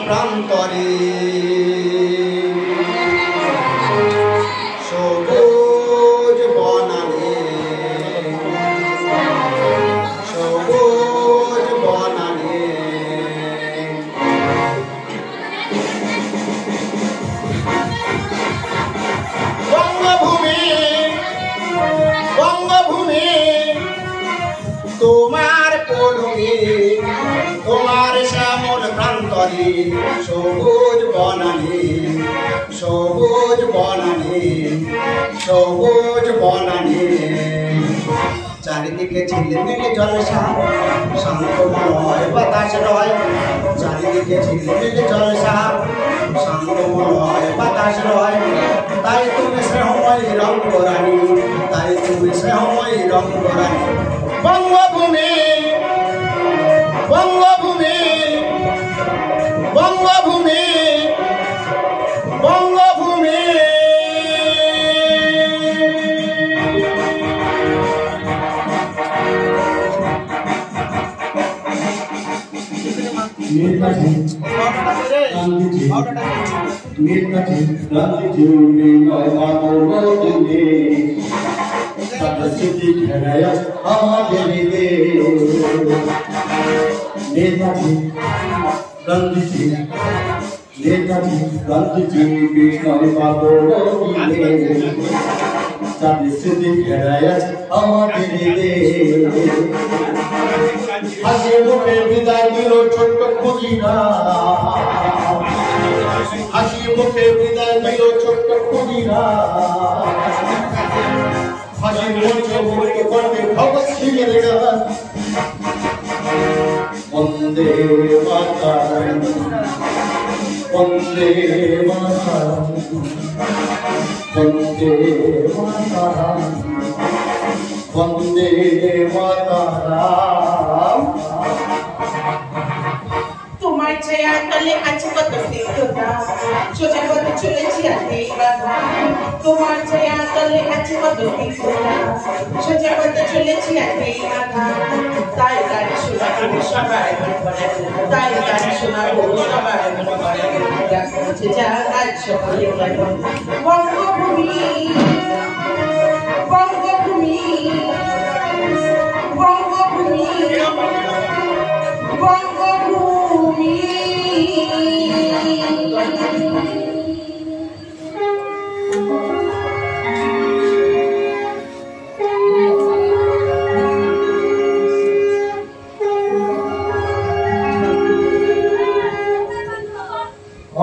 প্রান্তরে সবুজ বনানী সবুজ বনানী বঙ্গভূমি বঙ্গভূমি তোমার পড়ুনি তোমার শ্যামল প্রান্তরে সবুজ বনানী সবুজ বনানী সবুজ বনানী চারিদিকে ঝিলমিল জলসা শান্তময় বাতাস রয় চারিদিকে ঝিলমিল জলসা শান্তময় বাতাস রয় তাই তুমি স্নেহময়ী রঙ্গরানী তাই তুমি স্নেহময়ী রঙ্গরানী বঙ্গভূমি বঙ্গভূমি বঙ্গভূমি বঙ্গভূমি नेताजी गांधीजी नेताजी गांधीजी ने मातृभूमि ने सदस्यती घराया हमारे देश नेताजी गांधीजी ने मातृभूमि ने सदस्यती घराया हमारे देश হাসি মুখে বিদায় দিল ছোট্ট খুদিরা হাসি মুখে বিদায় দিল ছোট্ট খুদিরা হাসি মুখে মুখে করবে ভগৎ সিংয়ের গান বন্দে মাতরম বন্দে মাতরম বন্দে মাতরম বন্দে মাতরম তোমার ছায়া তলে আছে কত স্নিগ্ধতা সোজা পথে চলেছি আজকে বাধা তোমার ছায়া তলে আছে কত স্নিগ্ধতা সোজা পথে চলেছি আজকে বাধা তাই গাড়ি শোনাবো সবাই মনে করে তাই গাড়ি শোনাবো সবাই মনে করে যাচ্ছে যা আজ সকলে বঙ্গভূমি বঙ্গভূমি বঙ্গভূমি বঙ্গভূমি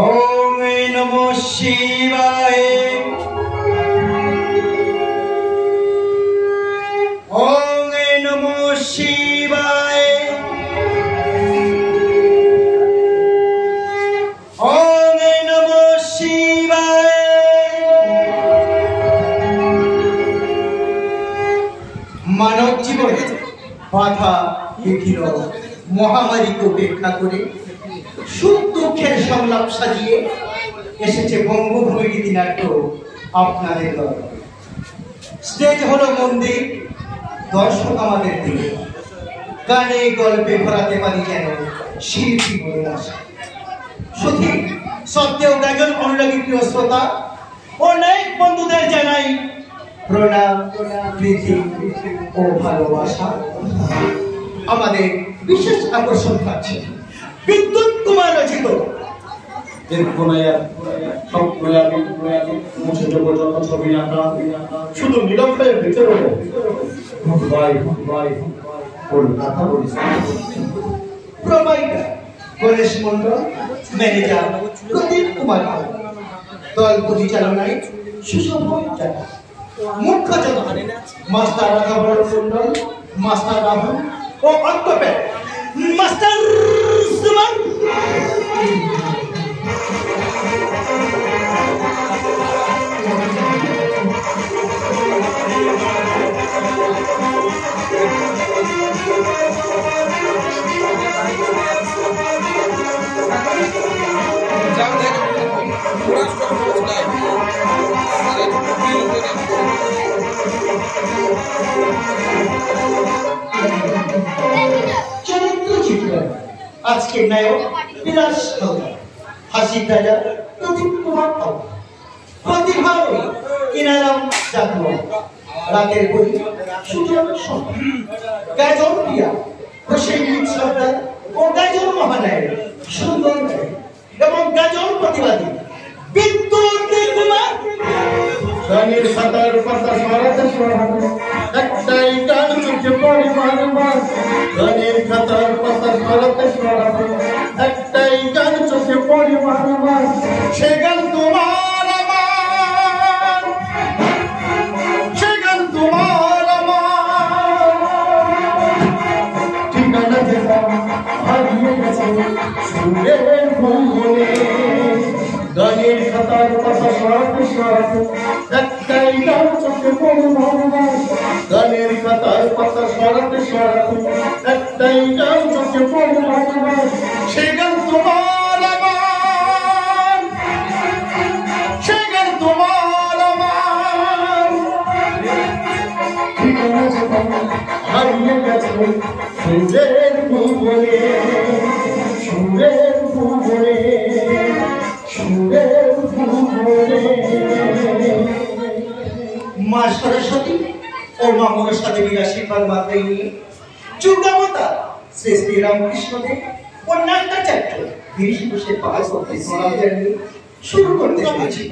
ওম নমো শিবায় ওম নমো শিবায় ওম নমো শিবায় মানব জীবনে বাধা বিঘ্ন মহামারীকে উপেক্ষা করে সুখ দুঃখের সংলাপ সাজিয়ে এসেছে বঙ্গভূমি গীতিনাট্য আপনাদের দরবারে। স্টেজ হলো মন্দির, দর্শক আমাদের দিকে গানে গল্পে ভরাতে পারি যেন শিল্পী বলে আসে। সত্যি সত্ত্বেও গাজন অনুরাগী প্রিয় শ্রোতা অনেক বন্ধুদের জানাই প্রণাম প্রীতি ও ভালোবাসা। আমাদের বিশেষ আকর্ষণ থাকছে বিদ্যুৎ কুমার রচিত ছবি আঁকা শুধু নিরক্ষরের ভেতরে প্রোভাইডার গণেশ মন্ডল, ম্যানেজার প্রদীপ কুমার, দল পরিচালনায় সুষম মুখ্য জনহানি মাস্টার রাঘবর মন্ডল, মাস্টার রাহুল ও অন্তপে মাস্টার সুমন। চরিত্র চিত্র আজকে নায়ক বিলাস হাসির রাজা প্রদীপ কুমার পাল, প্রতিভার কিনারাম জাগ্র, রাতের বই সুজন গাজন প্রিয়া হোসেন সরকার ও গাজন মহানায়ের সুন্দর এবং গাজন প্রতিবাদী বিদ্যুৎ কুমার। গানের সাতার পাতা সরাতে সরাতে একটাই গান চোখে পড়ে বারবার। গানের খাতার পাতা সরাতে সরাতে একটাই গান চোখে পড়ে বারবার। সে গান তোমার আমার, সে গান তোমার আমার। ঠিকানা যেটা হারিয়ে গেছে সুরের ভুবনে। গানের খাতার পাতা সরাতে সরাতে একটাই গান চোখে পড়ে বারবার। গানের খাতার পাতা সরাতে সরাতে একটাই গান চোখে পড়ে বারবার। সে গান তোমার আমার, সে গান তোমার আমার। ঠিকানা যেটা হারিয়ে গেছে সুরের ভুবনে, সুরের ভুবনে, সুরের ভুবনে। মা সরস্বতী ও মা মনসা দেবীর আশীর্বাদ মাত্রাই নিয়ে যুগাবতার শ্রী শ্রী রামকৃষ্ণদেব ও নাট্যাচার্য গিরিশ ঘোষের 5 বছর শুরু করতে চলেছি।